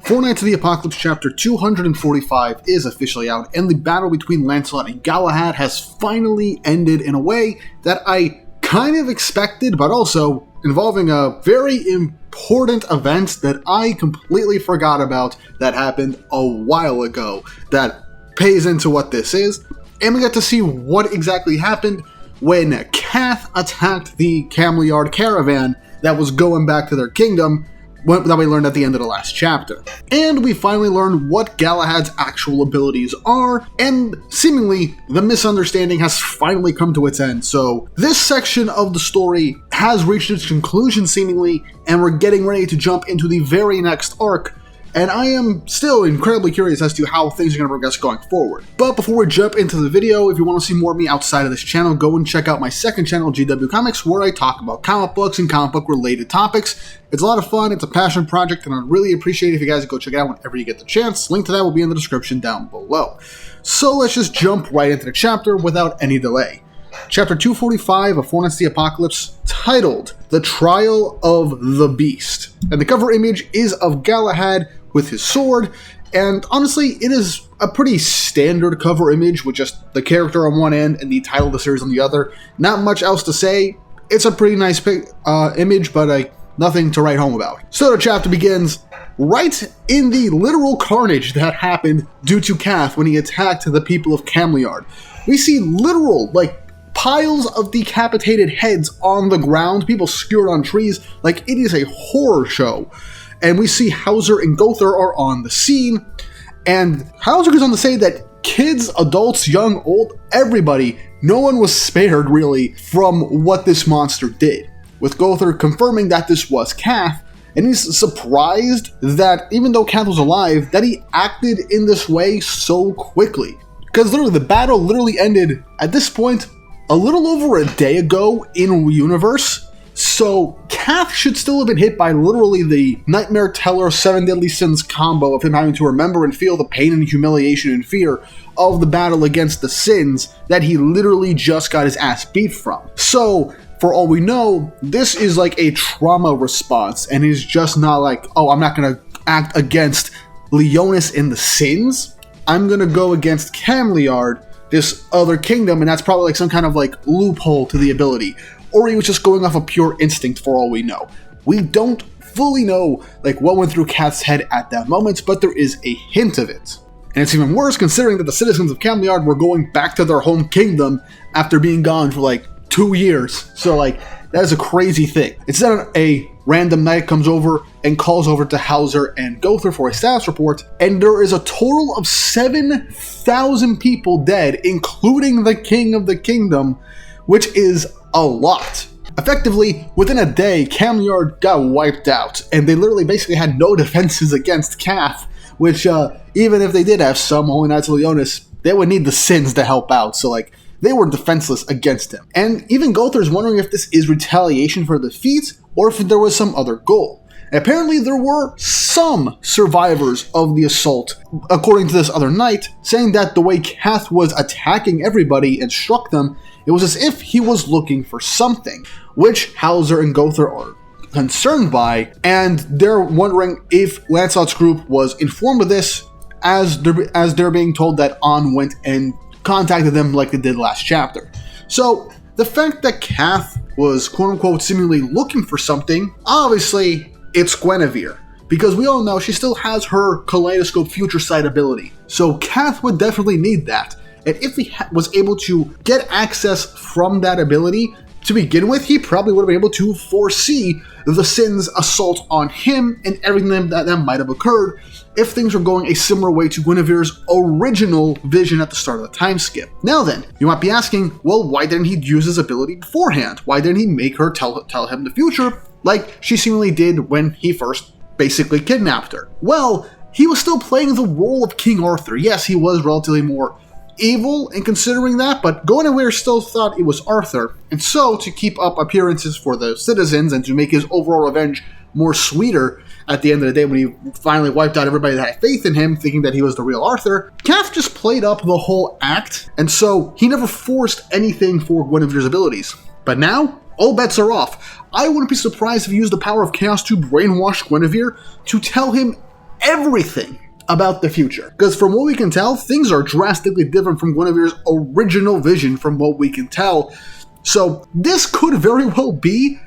Four Knights of the Apocalypse chapter 245 is officially out, and the battle between Lancelot and Galahad has finally ended in a way that I kind of expected, but also involving a very important event that I completely forgot about that happened a while ago that pays into what this is. And we get to see what exactly happened when Cath attacked the Cameliard caravan that was going back to their kingdom that we learned at the end of the last chapter. And we finally learned what Galahad's actual abilities are, and seemingly the misunderstanding has finally come to its end. So this section of the story has reached its conclusion seemingly, and we're getting ready to jump into the very next arc. And I am still incredibly curious as to how things are going to progress going forward. But before we jump into the video, if you want to see more of me outside of this channel, go and check out my second channel, GW Comics, where I talk about comic books and comic book related topics. It's a lot of fun, it's a passion project, and I'd really appreciate it if you guys go check it out whenever you get the chance. Link to that will be in the description down below. So let's just jump right into the chapter without any delay. Chapter 245 of Four Knights of the Apocalypse, titled The Trial of the Beast. And the cover image is of Galahad with his sword, and honestly, it is a pretty standard cover image with just the character on one end and the title of the series on the other. Not much else to say. It's a pretty nice image, but nothing to write home about. So the chapter begins right in the literal carnage that happened due to Cath when he attacked the people of Cameliard. We see literal, piles of decapitated heads on the ground, people skewered on trees, it is a horror show. And we see Hauser and Gother are on the scene, and Hauser goes on to say that kids, adults, young, old, everybody, no one was spared really from what this monster did, with Gother confirming that this was Cath, and he's surprised that even though Cath was alive, that he acted in this way so quickly. Because literally, the battle literally ended, at this point, a little over a day ago in universe, so Cath should still have been hit by literally the Nightmare Teller 7 Deadly Sins combo of him having to remember and feel the pain and humiliation and fear of the battle against the sins that he literally just got his ass beat from. So, for all we know, this is like a trauma response, and he's just not like, oh, I'm not gonna act against Leonis and the sins, I'm gonna go against Cameliard, this other kingdom, and that's probably like some kind of loophole to the ability. Or he was just going off of pure instinct for all we know. We don't fully know what went through Cath's head at that moment, but there is a hint of it. And it's even worse considering that the citizens of Cameliard were going back to their home kingdom after being gone for 2 years. So that is a crazy thing. Instead, a random knight comes over and calls over to Hauser and Gother for a status report, and there is a total of 7,000 people dead, including the king of the kingdom, which is a lot. Effectively, within a day, Cameliard got wiped out, and they literally basically had no defenses against Cath, which, even if they did have some Holy Knights of Leonis, they would need the sins to help out, so they were defenseless against him. And even Gother is wondering if this is retaliation for the defeat, or if there was some other goal. And apparently there were some survivors of the assault, according to this other knight, saying that the way Cath was attacking everybody and struck them, it was as if he was looking for something, which Hauser and Gother are concerned by, and they're wondering if Lancelot's group was informed of this, as they're being told that On went and contacted them like they did last chapter. So the fact that Cath was quote-unquote seemingly looking for something, obviously it's Guinevere, because we all know she still has her Kaleidoscope Future Sight ability, so Cath would definitely need that. And if he was able to get access from that ability to begin with, he probably would have been able to foresee the Sin's assault on him and everything that might have occurred if things were going a similar way to Guinevere's original vision at the start of the time skip. Now then, you might be asking, well, why didn't he use his ability beforehand? Why didn't he make her tell him the future like she seemingly did when he first basically kidnapped her? Well, he was still playing the role of King Arthur. Yes, he was relatively more evil in considering that, but Guinevere still thought it was Arthur, and so to keep up appearances for the citizens and to make his overall revenge more sweeter at the end of the day when he finally wiped out everybody that had faith in him, thinking that he was the real Arthur, Cath just played up the whole act, and so he never forced anything for Guinevere's abilities. But now, all bets are off. I wouldn't be surprised if he used the power of chaos to brainwash Guinevere to tell him everything about the future. Because from what we can tell, things are drastically different from Guinevere's original vision from what we can tell. So this could very well be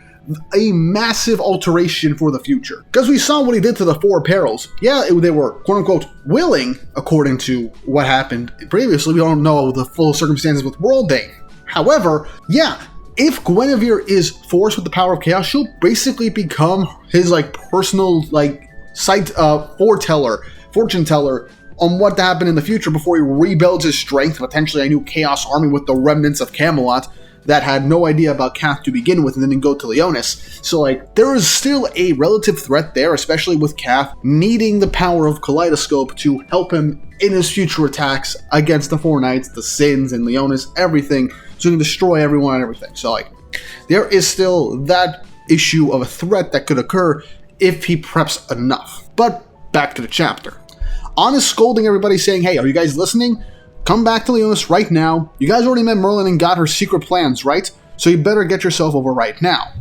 a massive alteration for the future. Because we saw what he did to the Four Perils. Yeah, they were quote-unquote willing, according to what happened previously. We don't know the full circumstances with Worldane. However, yeah, if Guinevere is forced with the power of chaos, she'll basically become his personal fortune teller on what happened in the future before he rebuilds his strength, potentially a new chaos army with the remnants of Camelot that had no idea about Cath to begin with and then go to Leonis. So there is still a relative threat there, especially with Cath needing the power of Kaleidoscope to help him in his future attacks against the Four Knights, the Sins, and Leonis, everything, so he can destroy everyone and everything. So there is still that issue of a threat that could occur if he preps enough. But back to the chapter. Ann is scolding everybody, saying, hey, are you guys listening? Come back to Leonis right now. You guys already met Merlin and got her secret plans, right? So you better get yourself over right now.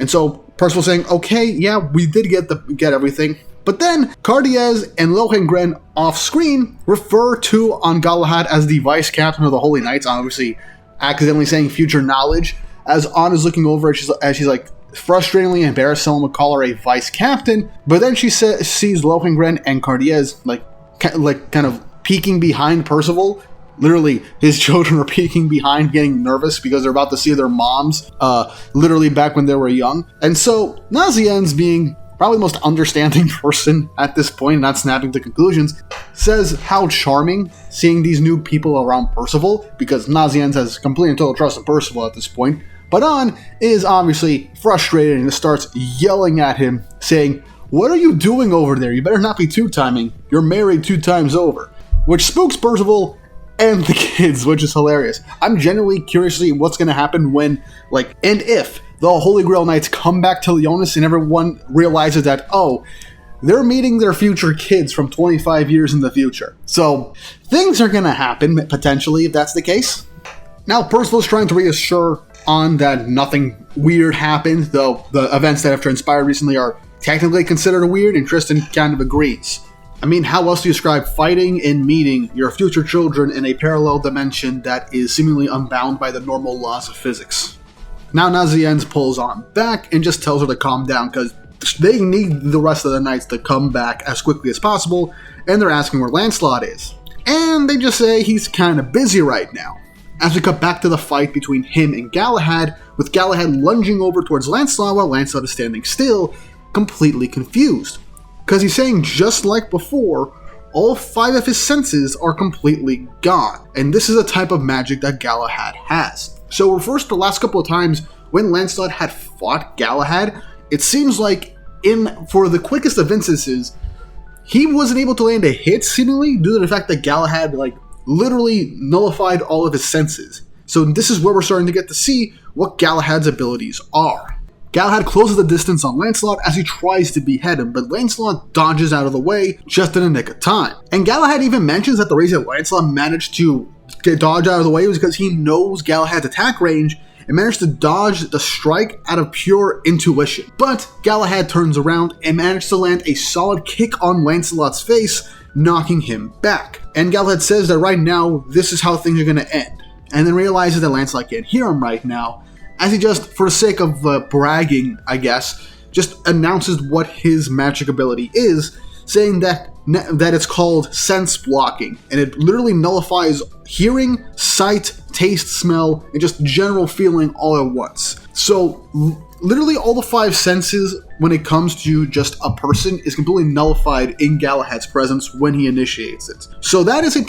And so Percival saying, okay, yeah, we did get everything. But then Cardiez and Lohengrin off screen refer to Galahad as the vice captain of the Holy Knights, obviously accidentally saying future knowledge, as Ann is looking over as she's frustratingly embarrassed someone would call her a vice captain. But then she sees Lohengrin and Cardiez kind of peeking behind Percival. Literally, his children are peeking behind, getting nervous because they're about to see their moms, literally back when they were young. And so Nazianz, being probably the most understanding person at this point, not snapping to conclusions, says how charming seeing these new people around Percival, because Nazianz has complete and total trust in Percival at this point. But Ann is obviously frustrated and starts yelling at him, saying, what are you doing over there? You better not be two-timing. You're married 2 times over. Which spooks Percival and the kids, which is hilarious. I'm genuinely curious to see what's going to happen when, and if the Holy Grail Knights come back to Leonis and everyone realizes that, oh, they're meeting their future kids from 25 years in the future. So things are going to happen, potentially, if that's the case. Now, Percival's trying to reassure Ann that nothing weird happened, though the events that have transpired recently are technically considered weird, and Tristan kind of agrees. I mean, how else do you describe fighting and meeting your future children in a parallel dimension that is seemingly unbound by the normal laws of physics? Now Nazianz pulls Ann back and just tells her to calm down because they need the rest of the knights to come back as quickly as possible, and they're asking where Lancelot is. And they just say he's kind of busy right now. As we cut back to the fight between him and Galahad, with Galahad lunging over towards Lancelot while Lancelot is standing still, completely confused. Because he's saying, just like before, all 5 of his senses are completely gone. And this is a type of magic that Galahad has. So first, the last couple of times when Lancelot had fought Galahad, it seems like for the quickest of instances, he wasn't able to land a hit, seemingly, due to the fact that Galahad, literally nullified all of his senses. So this is where we're starting to get to see what Galahad's abilities are. Galahad closes the distance on Lancelot as he tries to behead him, but Lancelot dodges out of the way just in the nick of time. And Galahad even mentions that the reason Lancelot managed to dodge out of the way was because he knows Galahad's attack range and managed to dodge the strike out of pure intuition. But Galahad turns around and manages to land a solid kick on Lancelot's face, knocking him back. And Galahad says that right now, this is how things are going to end. And then realizes that Lancelot can't hear him right now, as he just, for the sake of bragging, I guess, just announces what his magic ability is, saying that it's called sense blocking, and it literally nullifies hearing, sight, taste, smell, and just general feeling all at once. So literally all the 5 senses, when it comes to just a person, is completely nullified in Galahad's presence when he initiates it. So that is a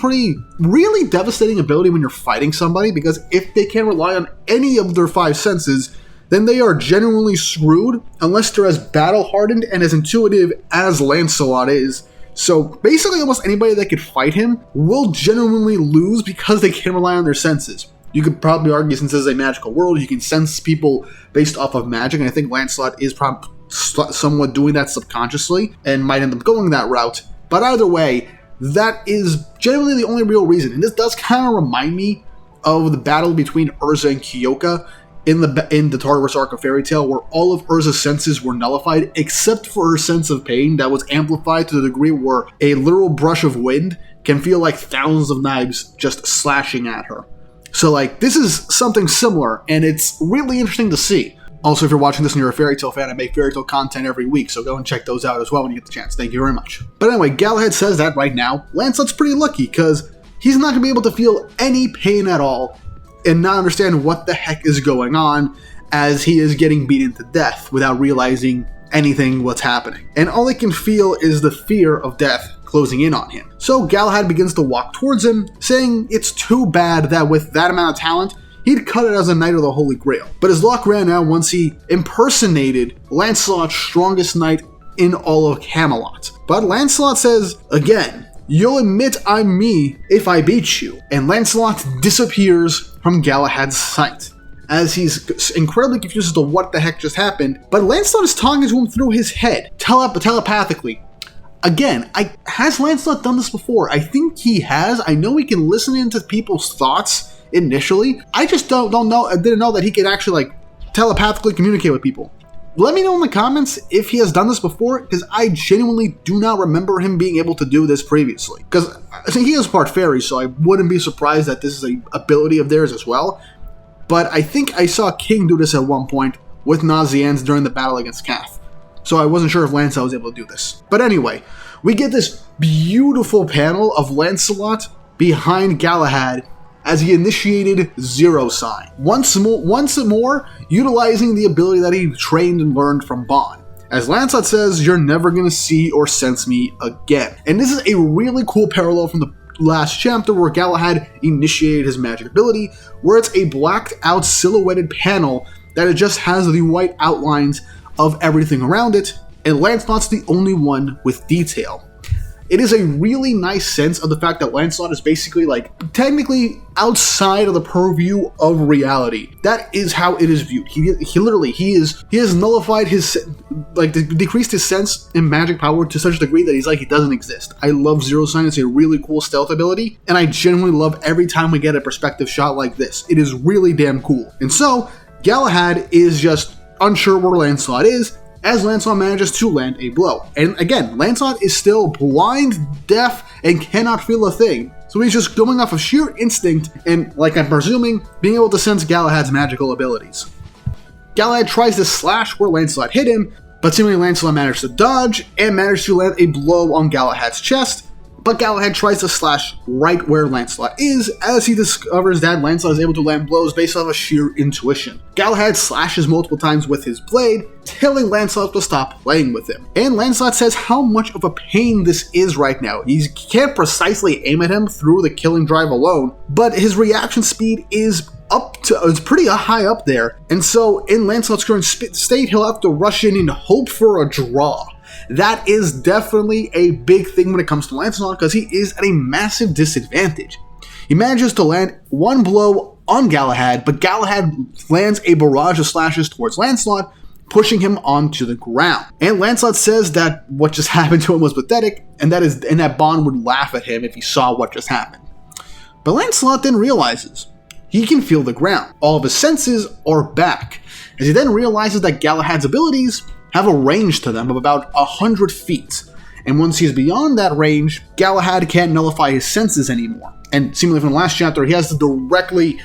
really devastating ability when you're fighting somebody, because if they can't rely on any of their 5 senses, then they are genuinely screwed, unless they're as battle-hardened and as intuitive as Lancelot is. So basically almost anybody that could fight him will genuinely lose because they can't rely on their senses. You could probably argue, since this is a magical world, you can sense people based off of magic, and I think Lancelot is probably somewhat doing that subconsciously and might end up going that route. But either way, that is generally the only real reason. And this does kind of remind me of the battle between Urza and Kyoka in the Tartarus arc of Fairy Tail, where all of Urza's senses were nullified except for her sense of pain that was amplified to the degree where a literal brush of wind can feel like thousands of knives just slashing at her. So like, this is something similar, and it's really interesting to see. Also, if you're watching this and you're a Fairy Tail fan, I make Fairy Tail content every week, so go and check those out as well when you get the chance. Thank you very much. But anyway, Galahad says that right now, Lancelot's pretty lucky, because he's not going to be able to feel any pain at all and not understand what the heck is going on as he is getting beaten to death without realizing anything what's happening. And all he can feel is the fear of death closing in on him. So Galahad begins to walk towards him, saying it's too bad that with that amount of talent, he'd cut it as a Knight of the Holy Grail. But his luck ran out once he impersonated Lancelot's strongest knight in all of Camelot. But Lancelot says, again, you'll admit I'm me if I beat you. And Lancelot disappears from Galahad's sight, as he's incredibly confused as to what the heck just happened. But Lancelot is talking to him through his head, telepathically. Again, has Lancelot done this before? I think he has. I know he can listen into people's thoughts initially. I just don't know. I didn't know that he could actually telepathically communicate with people. Let me know in the comments if he has done this before, because I genuinely do not remember him being able to do this previously. Because I think he is part fairy, so I wouldn't be surprised that this is an ability of theirs as well. But I think I saw King do this at one point with Nazianz during the battle against Kath. So I wasn't sure if Lancelot was able to do this. But anyway, we get this beautiful panel of Lancelot behind Galahad as he initiated Zero Sign. Once more, utilizing the ability that he trained and learned from Bond. As Lancelot says, you're never going to see or sense me again. And this is a really cool parallel from the last chapter where Galahad initiated his magic ability, where it's a blacked out silhouetted panel that it just has the white outlines of everything around it, and Lancelot's the only one with detail. It is a really nice sense of the fact that Lancelot is basically technically outside of the purview of reality. That is how it is viewed. He has nullified his, decreased his sense and magic power to such a degree that he doesn't exist. I love Zero Sign. It's a really cool stealth ability, and I genuinely love every time we get a perspective shot like this. It is really damn cool. And so, Galahad is just unsure where Lancelot is, as Lancelot manages to land a blow. And again, Lancelot is still blind, deaf, and cannot feel a thing. So he's just going off of sheer instinct and, like I'm presuming, being able to sense Galahad's magical abilities. Galahad tries to slash where Lancelot hit him, but seemingly Lancelot managed to dodge and managed to land a blow on Galahad's chest. But Galahad tries to slash right where Lancelot is, as he discovers that Lancelot is able to land blows based off of sheer intuition. Galahad slashes multiple times with his blade, telling Lancelot to stop playing with him. And Lancelot says how much of a pain this is right now. He can't precisely aim at him through the killing drive alone, but his reaction speed is it's pretty high up there. And so in Lancelot's current state, he'll have to rush in and hope for a draw. That is definitely a big thing when it comes to Lancelot, because he is at a massive disadvantage. He manages to land one blow on Galahad, but Galahad lands a barrage of slashes towards Lancelot, pushing him onto the ground. And Lancelot says that what just happened to him was pathetic, and that Bond would laugh at him if he saw what just happened. But Lancelot then realizes he can feel the ground. All of his senses are back, as he then realizes that Galahad's abilities have a range to them of about 100 feet. And once he's beyond that range, Galahad can't nullify his senses anymore. And seemingly from the last chapter, he has to directly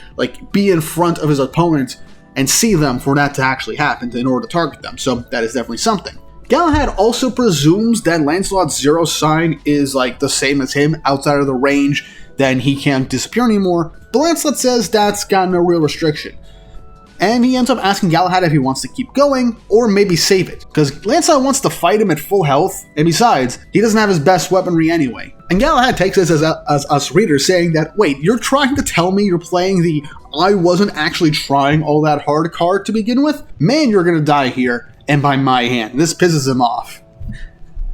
be in front of his opponent and see them for that to actually happen in order to target them. So that is definitely something. Galahad also presumes that Lancelot's Zero Sign is the same as him outside of the range, then he can't disappear anymore. But Lancelot says that's got no real restriction. And he ends up asking Galahad if he wants to keep going, or maybe save it, because Lancelot wants to fight him at full health, and besides, he doesn't have his best weaponry anyway. And Galahad takes this as us readers saying that, wait, you're trying to tell me you're playing the I wasn't actually trying all that hard card to begin with? Man, you're gonna die here, and by my hand. This pisses him off.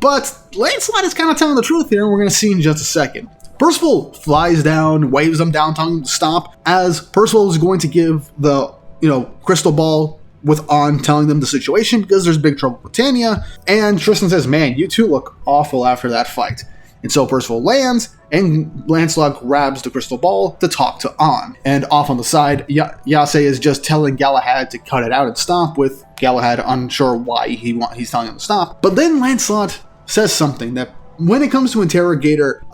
But Lancelot is kind of telling the truth here, and we're gonna see in just a second. Percival flies down, waves him down, telling him to stop, as Percival is going to give the crystal ball with On telling them the situation because there's big trouble with Tanya, and Tristan says, man, you two look awful after that fight. And so Percival lands, and Lancelot grabs the crystal ball to talk to An. And off on the side, ysaye is just telling Galahad to cut it out and stop, with Galahad unsure why he's telling him to stop. But then Lancelot says something that, when it comes to Interrogator,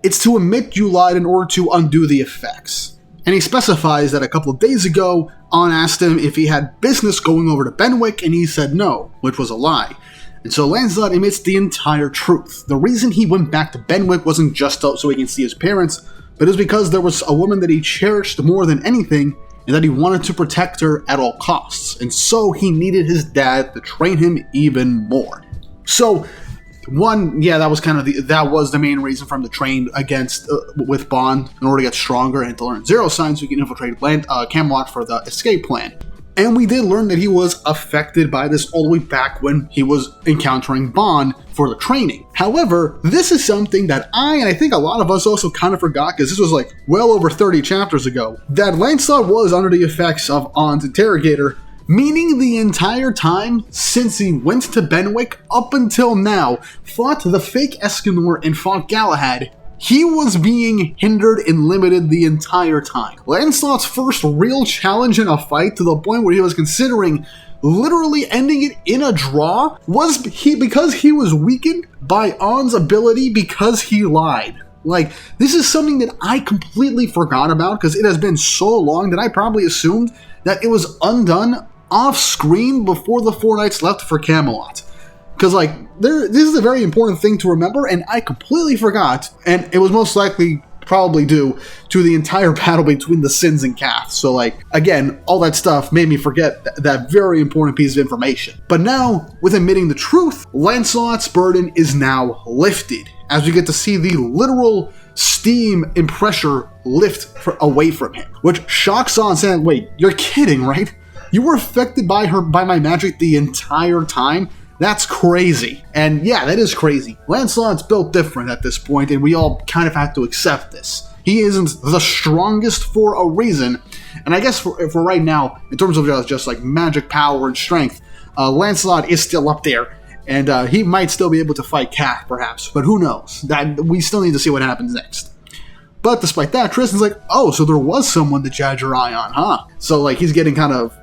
it's to admit you lied in order to undo the effects. And he specifies that a couple of days ago, An asked him if he had business going over to Benwick, and he said no, which was a lie. And so Lancelot admits the entire truth. The reason he went back to Benwick wasn't just so he can see his parents, but it was because there was a woman that he cherished more than anything, and that he wanted to protect her at all costs. And so he needed his dad to train him even more. So, that was the main reason for him to train with Bond, in order to get stronger and to learn zero signs so he can infiltrate Camelot for the escape plan. And we did learn that he was affected by this all the way back when he was encountering Bond for the training. However, this is something that I think a lot of us also kind of forgot, because this was like well over 30 chapters ago, that Lancelot was under the effects of An's interrogator, meaning the entire time since he went to Benwick up until now, fought the fake Escanor and fought Galahad, he was being hindered and limited the entire time. Lancelot's first real challenge in a fight, to the point where he was considering literally ending it in a draw, was because he was weakened by An's ability because he lied. Like, this is something that I completely forgot about, because it has been so long that I probably assumed that it was undone off screen before the 4 nights left for Camelot. Because, this is a very important thing to remember, and I completely forgot, and it was most likely probably due to the entire battle between the Sins and Cath. So, again, all that stuff made me forget that very important piece of information. But now, with admitting the truth, Lancelot's burden is now lifted, as we get to see the literal steam and pressure lift away from him, which shocks An, saying, wait, you're kidding, right? You were affected by my magic the entire time? That's crazy. And yeah, that is crazy. Lancelot's built different at this point, and we all kind of have to accept this. He isn't the strongest for a reason, and I guess for right now, in terms of just magic power and strength, Lancelot is still up there, and he might still be able to fight Cath, perhaps, but who knows? That we still need to see what happens next. But despite that, Tristan's like, oh, so there was someone that you had your eye on, huh? So he's getting kind of,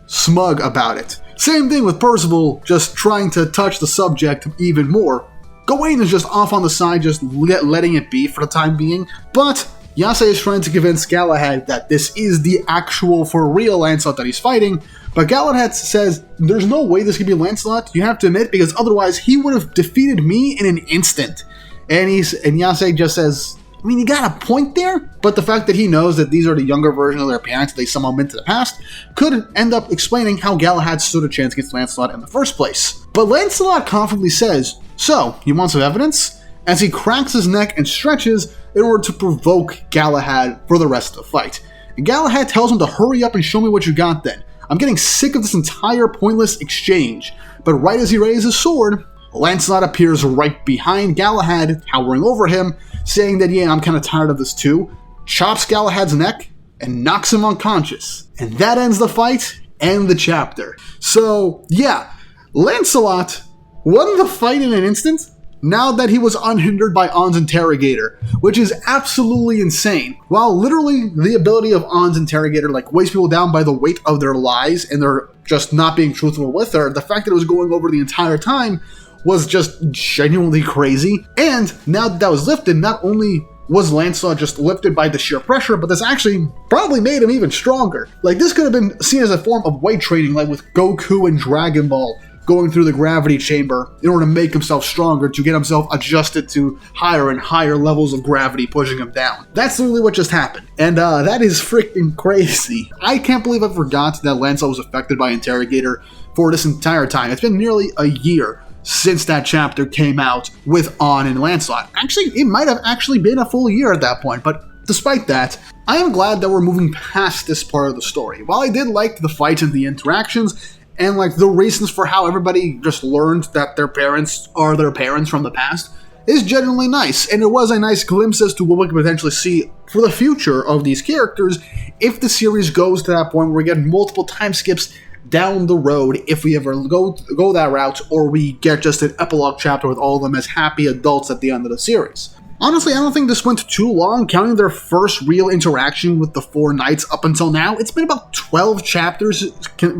smug about it. Same thing with Percival, just trying to touch the subject even more. Gawain is just off on the side, just letting it be for the time being, but ysaye is trying to convince Galahad that this is the actual, for real Lancelot that he's fighting, but Galahad says, there's no way this could be Lancelot, you have to admit, because otherwise he would have defeated me in an instant. And ysaye just says, I mean, you got a point there, but the fact that he knows that these are the younger version of their parents they somehow meant to the past could end up explaining how Galahad stood a chance against Lancelot in the first place. But Lancelot confidently says, so, you want some evidence? As he cracks his neck and stretches in order to provoke Galahad for the rest of the fight. And Galahad tells him to hurry up and show me what you got then. I'm getting sick of this entire pointless exchange. But right as he raises his sword, Lancelot appears right behind Galahad, towering over him, saying that, yeah, I'm kind of tired of this too, chops Galahad's neck, and knocks him unconscious. And that ends the fight and the chapter. So, yeah, Lancelot won the fight in an instant, now that he was unhindered by An's interrogator, which is absolutely insane. While literally the ability of An's interrogator weighs people down by the weight of their lies, and they're just not being truthful with her, the fact that it was going over the entire time was just genuinely crazy. And now that was lifted, not only was Lancelot just lifted by the sheer pressure, but this actually probably made him even stronger. This could have been seen as a form of weight training, with Goku and Dragon Ball going through the gravity chamber in order to make himself stronger, to get himself adjusted to higher and higher levels of gravity pushing him down. That's literally what just happened. And that is freaking crazy. I can't believe I forgot that Lancelot was affected by Interrogator for this entire time. It's been nearly a year since that chapter came out with An and Lancelot. Actually, it might have actually been a full year at that point, but despite that, I am glad that we're moving past this part of the story. While I did like the fights and the interactions, and the reasons for how everybody just learned that their parents are their parents from the past, is genuinely nice, and it was a nice glimpse as to what we could potentially see for the future of these characters if the series goes to that point where we get multiple time skips down the road if we ever go that route, or we get just an epilogue chapter with all of them as happy adults at the end of the series. Honestly, I don't think this went too long, counting their first real interaction with the four knights up until now. It's been about 12 chapters,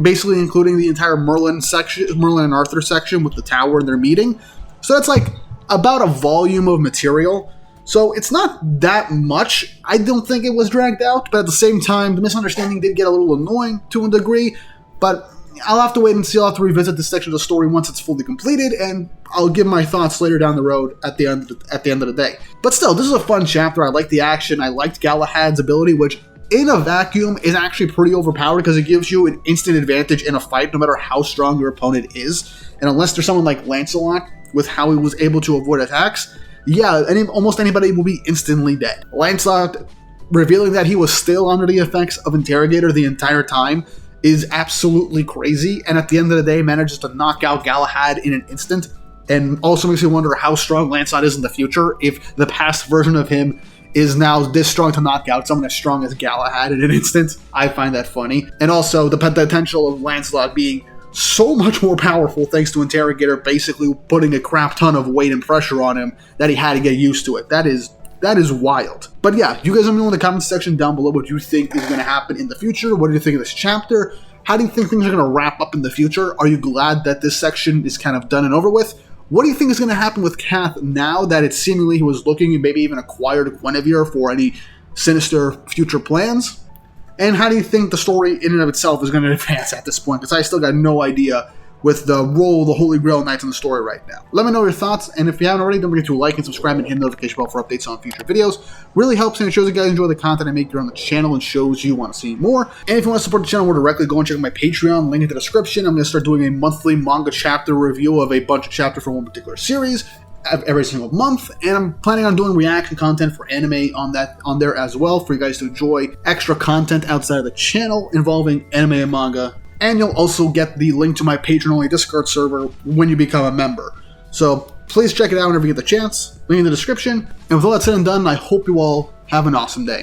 basically including the entire Merlin and Arthur section with the tower and their meeting. So that's like about a volume of material. So it's not that much. I don't think it was dragged out, but at the same time, the misunderstanding did get a little annoying to a degree, but I'll have to wait and see. I'll have to revisit this section of the story once it's fully completed, and I'll give my thoughts later down the road at the end of the day. But still, this is a fun chapter. I like the action. I liked Galahad's ability, which in a vacuum is actually pretty overpowered because it gives you an instant advantage in a fight no matter how strong your opponent is. And unless there's someone like Lancelot with how he was able to avoid attacks, yeah, almost anybody will be instantly dead. Lancelot revealing that he was still under the effects of Interrogator the entire time is absolutely crazy, and at the end of the day manages to knock out Galahad in an instant, and also makes me wonder how strong Lancelot is in the future if the past version of him is now this strong to knock out someone as strong as Galahad in an instant. I find that funny. And also the potential of Lancelot being so much more powerful thanks to Interrogator basically putting a crap ton of weight and pressure on him that he had to get used to it. That is wild. But yeah, you guys let me know in the comments section down below what you think is going to happen in the future. What do you think of this chapter? How do you think things are going to wrap up in the future? Are you glad that this section is kind of done and over with? What do you think is going to happen with Cath now that it's seemingly he was looking and maybe even acquired Guinevere for any sinister future plans? And how do you think the story in and of itself is going to advance at this point? Because I still got no idea with the role of the Holy Grail Knights in the story right now. Let me know your thoughts, and if you haven't already, don't forget to like and subscribe and hit the notification bell for updates on future videos. Really helps, and it shows you guys enjoy the content I make here on the channel and shows you want to see more. And if you want to support the channel more directly, go and check out my Patreon, link in the description. I'm going to start doing a monthly manga chapter review of a bunch of chapters from one particular series every single month, and I'm planning on doing reaction content for anime on there as well for you guys to enjoy extra content outside of the channel involving anime and manga. And you'll also get the link to my Patreon-only Discord server when you become a member. So please check it out whenever you get the chance. Link in the description. And with all that said and done, I hope you all have an awesome day.